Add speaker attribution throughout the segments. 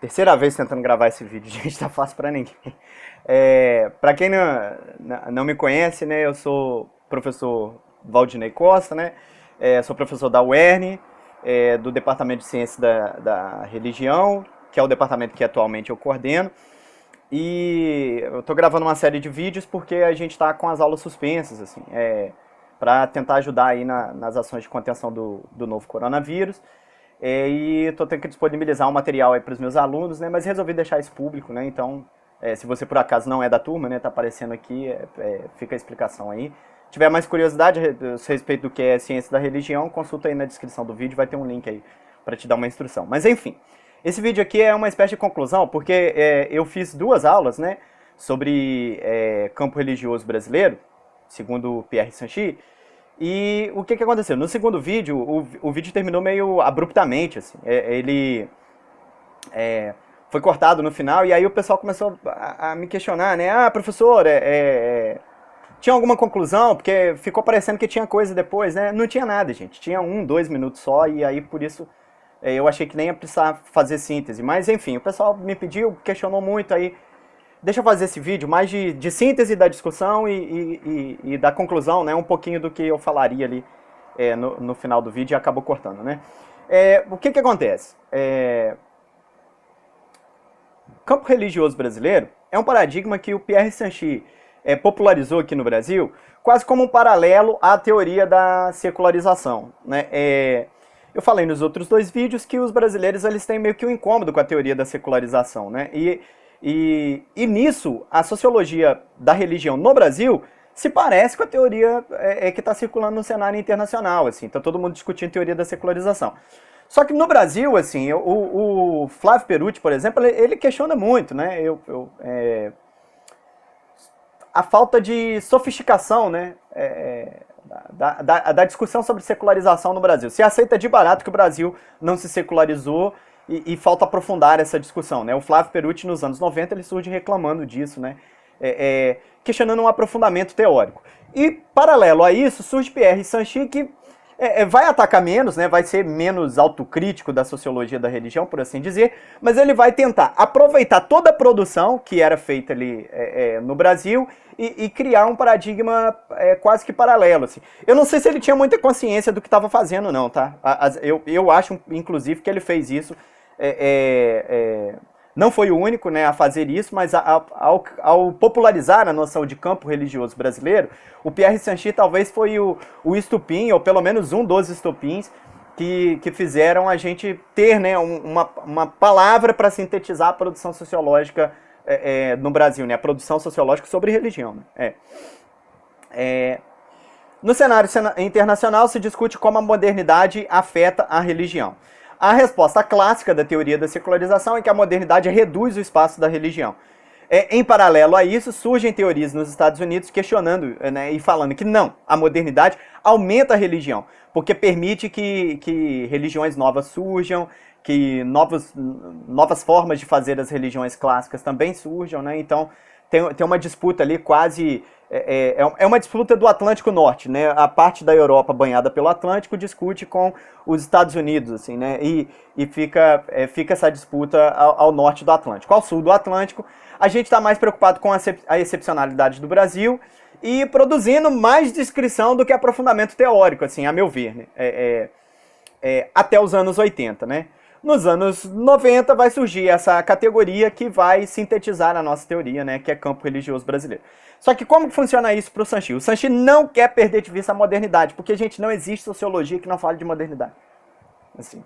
Speaker 1: Terceira vez tentando gravar esse vídeo, gente, tá fácil pra ninguém. Pra quem não me conhece, né, eu sou professor Valdinei Costa, né, sou professor da UERN, do Departamento de Ciências da Religião, que é o departamento que atualmente eu coordeno. E eu tô gravando uma série de vídeos porque a gente tá com as aulas suspensas, assim, para tentar ajudar aí nas ações de contenção do novo coronavírus. E estou tendo que disponibilizar um material aí para os meus alunos, né? Mas resolvi deixar isso público, né? Então, se você por acaso não é da turma, né? Tá aparecendo aqui, fica a explicação aí. Se tiver mais curiosidade a respeito do que é ciência da religião, consulta aí na descrição do vídeo, vai ter um link aí para te dar uma instrução. Mas enfim, esse vídeo aqui é uma espécie de conclusão, porque eu fiz duas aulas, né? Sobre campo religioso brasileiro, segundo o Pierre Sanchi. E o que aconteceu? No segundo vídeo, o vídeo terminou meio abruptamente, assim. Ele foi cortado no final e aí o pessoal começou a me questionar, né? Ah, professor, tinha alguma conclusão? Porque ficou parecendo que tinha coisa depois, né? Não tinha nada, gente. Tinha 2 minutos só e aí por isso eu achei que nem ia precisar fazer síntese. Mas enfim, o pessoal me pediu, questionou muito aí. Deixa eu fazer esse vídeo mais de síntese da discussão e da conclusão, né? Um pouquinho do que eu falaria ali no final do vídeo e acabou cortando, né? O que acontece? O campo religioso brasileiro é um paradigma que o Pierre Sanchi popularizou aqui no Brasil quase como um paralelo à teoria da secularização, né? Eu falei nos outros dois vídeos que os brasileiros eles têm meio que um incômodo com a teoria da secularização, né? E nisso, a sociologia da religião no Brasil se parece com a teoria que está circulando no cenário internacional, assim. Tá todo mundo discutindo teoria da secularização. Só que no Brasil, assim, o Flávio Perucci, por exemplo, ele questiona muito, né? A falta de sofisticação, né? Da discussão sobre secularização no Brasil. Se aceita de barato que o Brasil não se secularizou e falta aprofundar essa discussão, né? O Flávio Perucci, nos anos 90, ele surge reclamando disso, né? Questionando um aprofundamento teórico. E, paralelo a isso, surge Pierre Sanchi, que vai atacar menos, né? Vai ser menos autocrítico da sociologia da religião, por assim dizer, mas ele vai tentar aproveitar toda a produção que era feita ali no Brasil e criar um paradigma quase que paralelo, assim. Eu não sei se ele tinha muita consciência do que estava fazendo, não, tá? Eu acho, inclusive, que ele fez isso. Não foi o único, né, a fazer isso, mas ao popularizar a noção de campo religioso brasileiro, o Pierre Sanchi talvez foi o estupim, ou pelo menos um dos estupins, que fizeram a gente ter, né, uma palavra para sintetizar a produção sociológica no Brasil, né, a produção sociológica sobre religião. Né? No cenário internacional se discute como a modernidade afeta a religião. A resposta clássica da teoria da secularização é que a modernidade reduz o espaço da religião. Em paralelo a isso, surgem teorias nos Estados Unidos questionando, né, e falando que não, a modernidade aumenta a religião, porque permite que religiões novas surjam, que novas formas de fazer as religiões clássicas também surjam, né? Então tem uma disputa ali quase... É uma disputa do Atlântico Norte, né? A parte da Europa banhada pelo Atlântico discute com os Estados Unidos, assim, né? E fica essa disputa ao norte do Atlântico. Ao sul do Atlântico, a gente está mais preocupado com a excepcionalidade do Brasil e produzindo mais descrição do que aprofundamento teórico, assim, a meu ver, né? Até os anos 80, né? Nos anos 90 vai surgir essa categoria que vai sintetizar a nossa teoria, né, que é campo religioso brasileiro. Só que como funciona isso para o Sanchi? O Sanchi não quer perder de vista a modernidade, porque, gente, não existe sociologia que não fale de modernidade. Assim,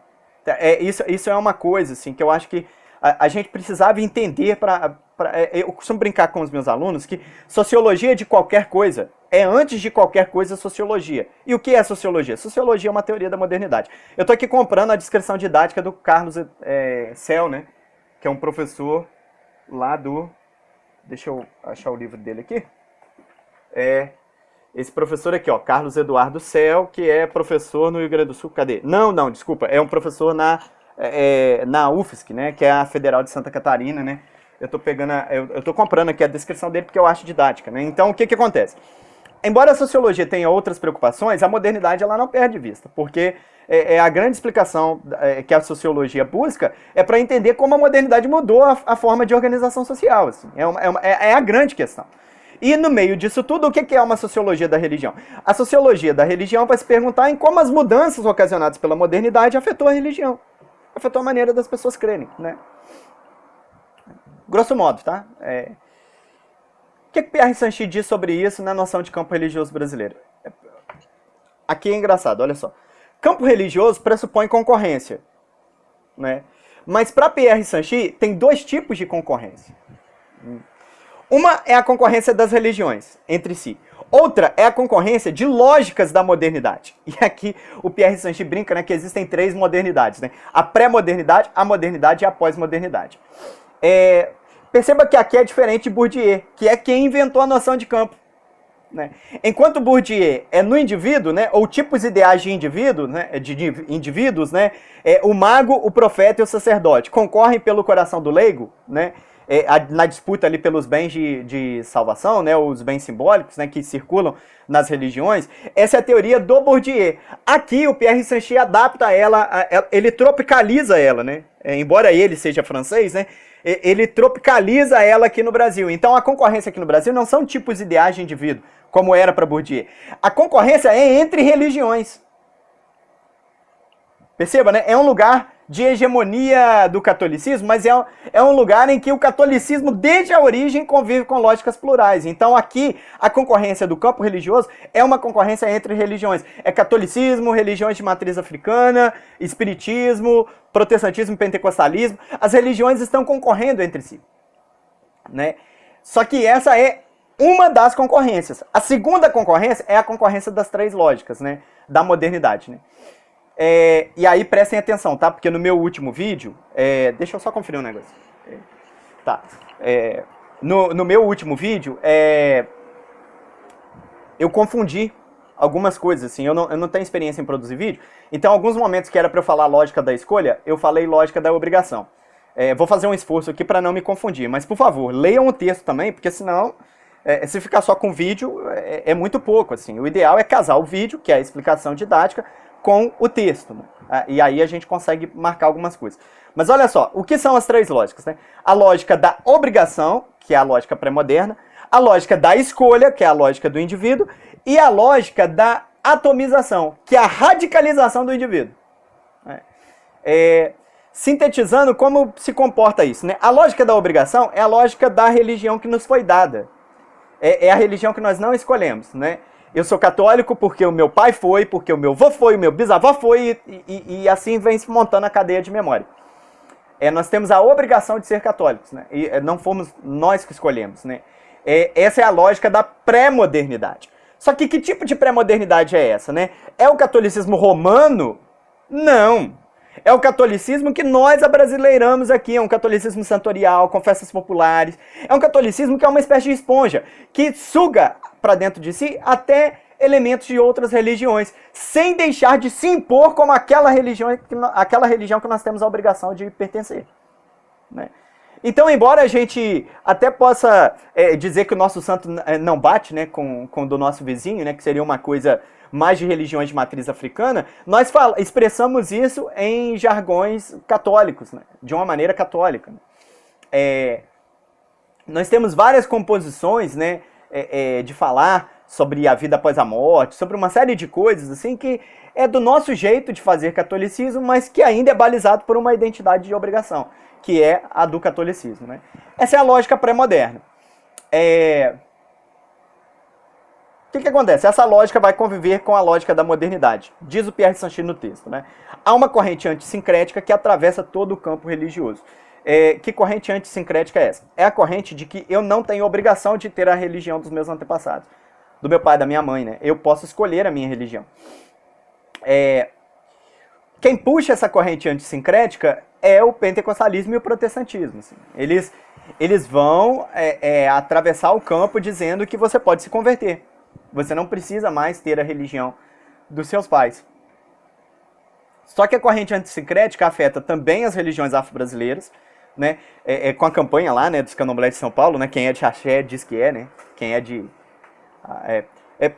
Speaker 1: isso é uma coisa assim, que eu acho que a gente precisava entender eu costumo brincar com os meus alunos que sociologia de qualquer coisa é, antes de qualquer coisa, sociologia. E o que é sociologia? Sociologia é uma teoria da modernidade. Eu estou aqui comprando a descrição didática do Carlos Cel, né? Que é um professor lá do... Deixa eu achar o livro dele aqui. Esse professor aqui, ó, Carlos Eduardo Cel, que é professor no Rio Grande do Sul. Cadê? Não, desculpa. É um professor na UFSC, né? Que é a Federal de Santa Catarina, né? Eu tô comprando aqui a descrição dele porque eu acho didática, né? Então, o que acontece? embora a sociologia tenha outras preocupações, a modernidade ela não perde de vista, porque a grande explicação que a sociologia busca é para entender como a modernidade mudou a forma de organização social. Assim. É a grande questão. E no meio disso tudo, o que é uma sociologia da religião? A sociologia da religião vai se perguntar em como as mudanças ocasionadas pela modernidade afetou a religião, afetou a maneira das pessoas crerem, né? Grosso modo, tá? O que Pierre Sanchi diz sobre isso na noção de campo religioso brasileiro? Aqui é engraçado, olha só. Campo religioso pressupõe concorrência, né? Mas para Pierre Sanchi tem dois tipos de concorrência. Uma é a concorrência das religiões entre si. Outra é a concorrência de lógicas da modernidade. E aqui o Pierre Sanchi brinca, né, que existem três modernidades, né? A pré-modernidade, a modernidade e a pós-modernidade. Perceba que aqui é diferente de Bourdieu, que é quem inventou a noção de campo. Né? Enquanto Bourdieu é no indivíduo, né, ou tipos ideais de indivíduo, né, de indivíduos, né, o mago, o profeta e o sacerdote concorrem pelo coração do leigo, né, na disputa ali pelos bens de salvação, né, os bens simbólicos, né, que circulam nas religiões. Essa é a teoria do Bourdieu. Aqui o Pierre Sanchi adapta ela, ele tropicaliza ela, né, embora ele seja francês, né, ele tropicaliza ela aqui no Brasil. Então a concorrência aqui no Brasil não são tipos ideais de indivíduo, como era para Bourdieu. A concorrência é entre religiões. Perceba, né? É um lugar de hegemonia do catolicismo, mas é um lugar em que o catolicismo, desde a origem, convive com lógicas plurais. Então aqui, a concorrência do campo religioso é uma concorrência entre religiões. É catolicismo, religiões de matriz africana, espiritismo, protestantismo, pentecostalismo. As religiões estão concorrendo entre si, né? Só que essa é uma das concorrências. A segunda concorrência é a concorrência das três lógicas, né, da modernidade, né? E aí prestem atenção, tá? Porque no meu último vídeo, deixa eu só conferir um negócio. Tá. No meu último vídeo, eu confundi algumas coisas, assim. Eu não tenho experiência em produzir vídeo, então alguns momentos que era para eu falar lógica da escolha, eu falei lógica da obrigação. Vou fazer um esforço aqui para não me confundir, mas por favor, leiam o texto também, porque senão, se ficar só com vídeo, é muito pouco, assim. O ideal é casar o vídeo, que é a explicação didática, com o texto, né? E aí a gente consegue marcar algumas coisas. Mas olha só, o que são as três lógicas, né? A lógica da obrigação, que é a lógica pré-moderna, a lógica da escolha, que é a lógica do indivíduo, e a lógica da atomização, que é a radicalização do indivíduo. Sintetizando, como se comporta isso, né? A lógica da obrigação é a lógica da religião que nos foi dada. É a religião que nós não escolhemos, né? Eu sou católico porque o meu pai foi, porque o meu avô foi, o meu bisavô foi, e assim vem se montando a cadeia de memória. Nós temos a obrigação de ser católicos, né? E não fomos nós que escolhemos, né? Essa é a lógica da pré-modernidade. Só que tipo de pré-modernidade é essa, né? É o catolicismo romano? Não. É o catolicismo que nós abrasileiramos aqui, é um catolicismo santorial, com festas populares. É um catolicismo que é uma espécie de esponja, que suga para dentro de si até elementos de outras religiões, sem deixar de se impor como aquela religião que nós temos a obrigação de pertencer, né? Então, embora a gente até possa dizer que o nosso santo não bate, né, com o do nosso vizinho, né, que seria uma coisa mais de religiões de matriz africana, nós expressamos isso em jargões católicos, né, de uma maneira católica. Nós temos várias composições, né, de falar sobre a vida após a morte, sobre uma série de coisas assim que é do nosso jeito de fazer catolicismo, mas que ainda é balizado por uma identidade de obrigação, que é a do catolicismo, né? Essa é a lógica pré-moderna. O que acontece? Essa lógica vai conviver com a lógica da modernidade, diz o Pierre Sanchi no texto, né? Há uma corrente antissincrética que atravessa todo o campo religioso. Que corrente antissincrética é essa? É a corrente de que eu não tenho obrigação de ter a religião dos meus antepassados, do meu pai e da minha mãe, né? Eu posso escolher a minha religião. Quem puxa essa corrente antissincrética é o pentecostalismo e o protestantismo. Assim. Eles vão atravessar o campo dizendo que você pode se converter. Você não precisa mais ter a religião dos seus pais. Só que a corrente antissincrética afeta também as religiões afro-brasileiras, né? Com a campanha lá, né, dos candomblés de São Paulo, né? Quem é de axé diz que né? Quem é de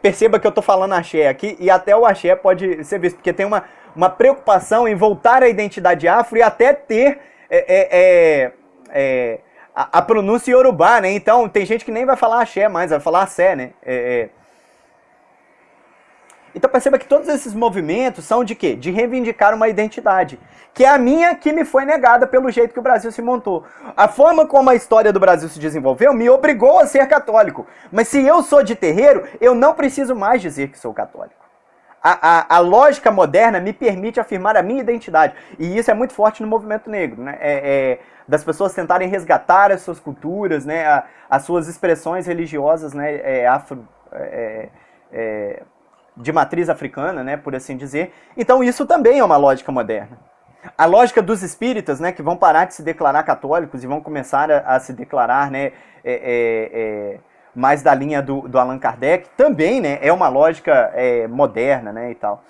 Speaker 1: Perceba que eu estou falando axé aqui, e até o axé pode ser visto, porque tem uma preocupação em voltar à identidade afro e até ter a pronúncia iorubá, né? Então, tem gente que nem vai falar axé mais, vai falar axé, né? Então perceba que todos esses movimentos são de quê? De reivindicar uma identidade, que é a minha, que me foi negada pelo jeito que o Brasil se montou. A forma como a história do Brasil se desenvolveu me obrigou a ser católico. Mas se eu sou de terreiro, eu não preciso mais dizer que sou católico. A lógica moderna me permite afirmar a minha identidade. E isso é muito forte no movimento negro, né? Das pessoas tentarem resgatar as suas culturas, né? As suas expressões religiosas, né? De matriz africana, né, por assim dizer. Então isso também é uma lógica moderna. A lógica dos espíritas, né, que vão parar de se declarar católicos e vão começar a se declarar, né, mais da linha do Allan Kardec, também, né, é uma lógica moderna, né, e tal.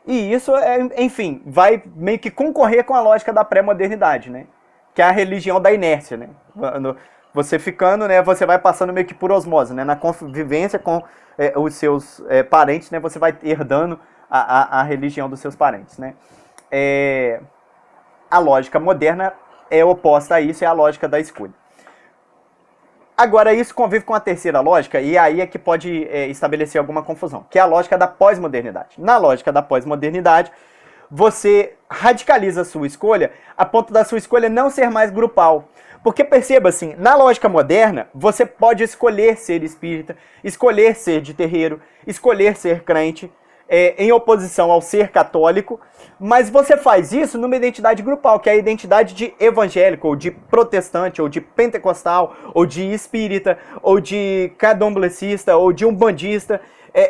Speaker 1: E isso, enfim, vai meio que concorrer com a lógica da pré-modernidade, né, que é a religião da inércia, né. Você ficando, né, você vai passando meio que por osmose, né, na convivência com os seus parentes, né, você vai herdando a religião dos seus parentes, né. A lógica moderna é oposta a isso, é a lógica da escolha. Agora, isso convive com a terceira lógica, e aí é que pode estabelecer alguma confusão, que é a lógica da pós-modernidade. Na lógica da pós-modernidade, você radicaliza a sua escolha a ponto da sua escolha não ser mais grupal. Porque perceba assim, na lógica moderna, você pode escolher ser espírita, escolher ser de terreiro, escolher ser crente, em oposição ao ser católico, mas você faz isso numa identidade grupal, que é a identidade de evangélico, ou de protestante, ou de pentecostal, ou de espírita, ou de candomblessista, ou de umbandista.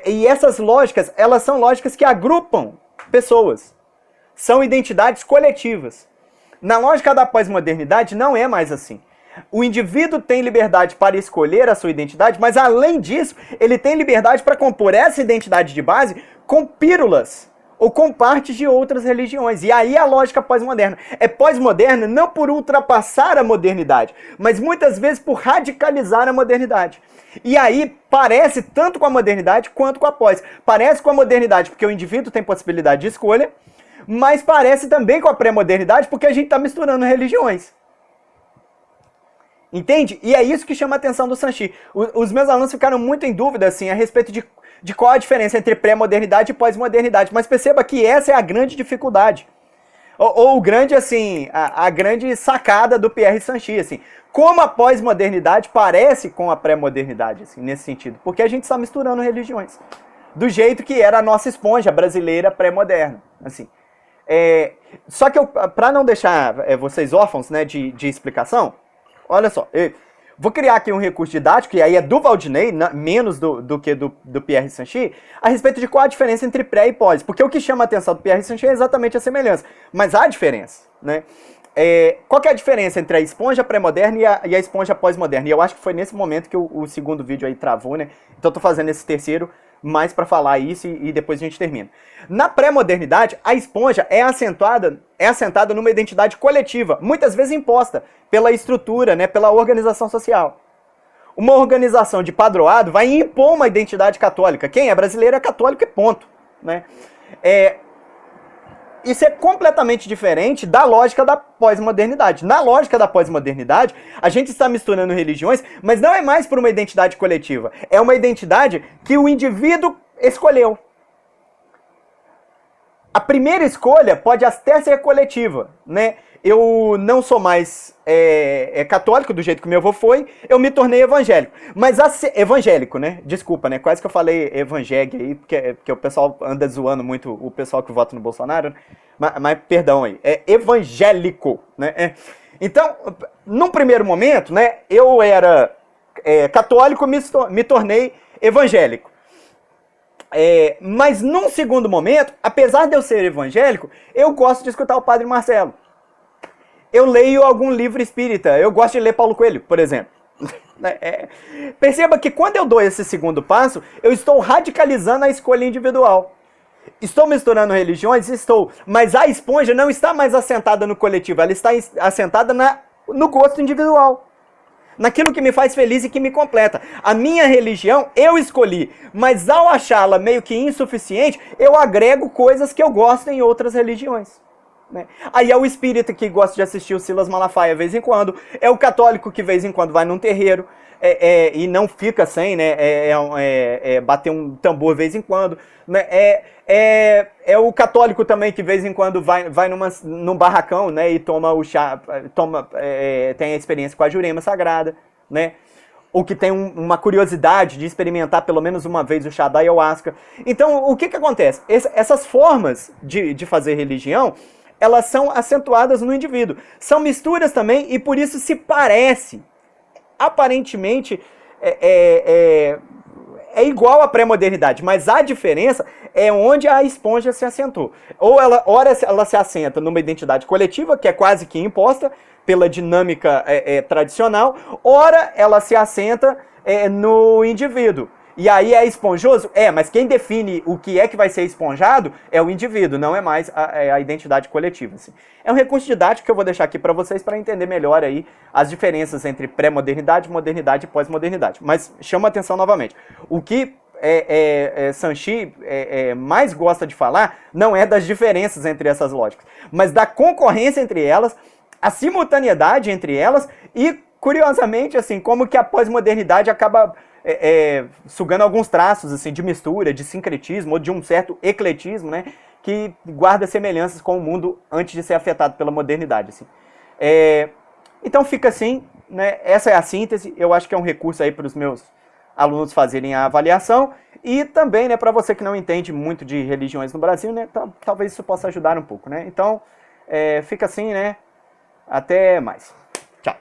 Speaker 1: E essas lógicas, elas são lógicas que agrupam pessoas. São identidades coletivas. Na lógica da pós-modernidade não é mais assim. O indivíduo tem liberdade para escolher a sua identidade, mas além disso, ele tem liberdade para compor essa identidade de base com pílulas ou com partes de outras religiões. E aí a lógica pós-moderna. É pós-moderna não por ultrapassar a modernidade, mas muitas vezes por radicalizar a modernidade. E aí parece tanto com a modernidade quanto com a pós. Parece com a modernidade porque o indivíduo tem possibilidade de escolha, mas parece também com a pré-modernidade porque a gente está misturando religiões. Entende? E é isso que chama a atenção do Sanchi. Os meus alunos ficaram muito em dúvida assim, a respeito de qual a diferença entre pré-modernidade e pós-modernidade. Mas perceba que essa é a grande dificuldade. Ou grande, assim, a grande sacada do Pierre Sanchi. Assim, como a pós-modernidade parece com a pré-modernidade, assim, nesse sentido. Porque a gente está misturando religiões. Do jeito que era a nossa esponja brasileira pré-moderna. Assim. Só que para não deixar vocês órfãos, né, de explicação, olha só, vou criar aqui um recurso didático, e aí é do Valdinei, menos do que do Pierre Sanchi, a respeito de qual a diferença entre pré e pós. Porque o que chama a atenção do Pierre Sanchi é exatamente a semelhança. Mas há diferença, né? Qual que é a diferença entre a esponja pré-moderna e a esponja pós-moderna? E eu acho que foi nesse momento que o segundo vídeo aí travou, né? Então eu tô fazendo esse terceiro mais para falar isso e depois a gente termina. Na pré-modernidade, a esponja é assentada numa identidade coletiva, muitas vezes imposta pela estrutura, né, pela organização social. Uma organização de padroado vai impor uma identidade católica. Quem é brasileiro é católico e ponto. Né? Isso é completamente diferente da lógica da pós-modernidade. Na lógica da pós-modernidade, a gente está misturando religiões, mas não é mais por uma identidade coletiva. É uma identidade que o indivíduo escolheu. A primeira escolha pode até ser coletiva, né? Eu não sou mais católico do jeito que meu avô foi, eu me tornei evangélico. Mas evangélico, né? Desculpa, né? Quase que eu falei evangélico aí, porque o pessoal anda zoando muito o pessoal que vota no Bolsonaro, né? Mas perdão aí, é evangélico, né? Então, num primeiro momento, né? Eu era católico, me tornei evangélico. Mas num segundo momento, apesar de eu ser evangélico, eu gosto de escutar o Padre Marcelo. Eu leio algum livro espírita. Eu gosto de ler Paulo Coelho, por exemplo. Perceba que quando eu dou esse segundo passo, eu estou radicalizando a escolha individual. Estou misturando religiões? Estou. Mas a esponja não está mais assentada no coletivo. Ela está assentada no gosto individual. naquilo que me faz feliz e que me completa. A minha religião eu escolhi, mas ao achá-la meio que insuficiente, eu agrego coisas que eu gosto em outras religiões. Né? Aí é o espírita que gosta de assistir o Silas Malafaia de vez em quando, é o católico que de vez em quando vai num terreiro e não fica sem, né? Bater um tambor de vez em quando. Né? É o católico também que de vez em quando vai num barracão, né? E toma o chá, tem a experiência com a Jurema Sagrada, né? Ou que tem uma curiosidade de experimentar pelo menos uma vez o chá da ayahuasca. Então, o que acontece? Essas formas de fazer religião, elas são acentuadas no indivíduo. São misturas também e por isso se parece. Aparentemente é igual à pré-modernidade, mas a diferença é onde a esponja se assentou. Ora ela se assenta numa identidade coletiva, que é quase que imposta pela dinâmica tradicional, ora ela se assenta no indivíduo. E aí é esponjoso? Mas quem define o que é que vai ser esponjado é o indivíduo, não é mais a identidade coletiva. Assim. É um recurso didático que eu vou deixar aqui para vocês para entender melhor aí as diferenças entre pré-modernidade, modernidade e pós-modernidade. Mas chama atenção novamente. O que Sanchi mais gosta de falar não é das diferenças entre essas lógicas, mas da concorrência entre elas, a simultaneidade entre elas e, curiosamente, assim, como que a pós-modernidade acaba sugando alguns traços assim, de mistura, de sincretismo ou de um certo ecletismo, né, que guarda semelhanças com o mundo antes de ser afetado pela modernidade. Assim. Então fica assim, né, essa é a síntese, eu acho que é um recurso aí para os meus alunos fazerem a avaliação e também, né, para você que não entende muito de religiões no Brasil, né, talvez isso possa ajudar um pouco. Né? Então fica assim, né, até mais. Tchau.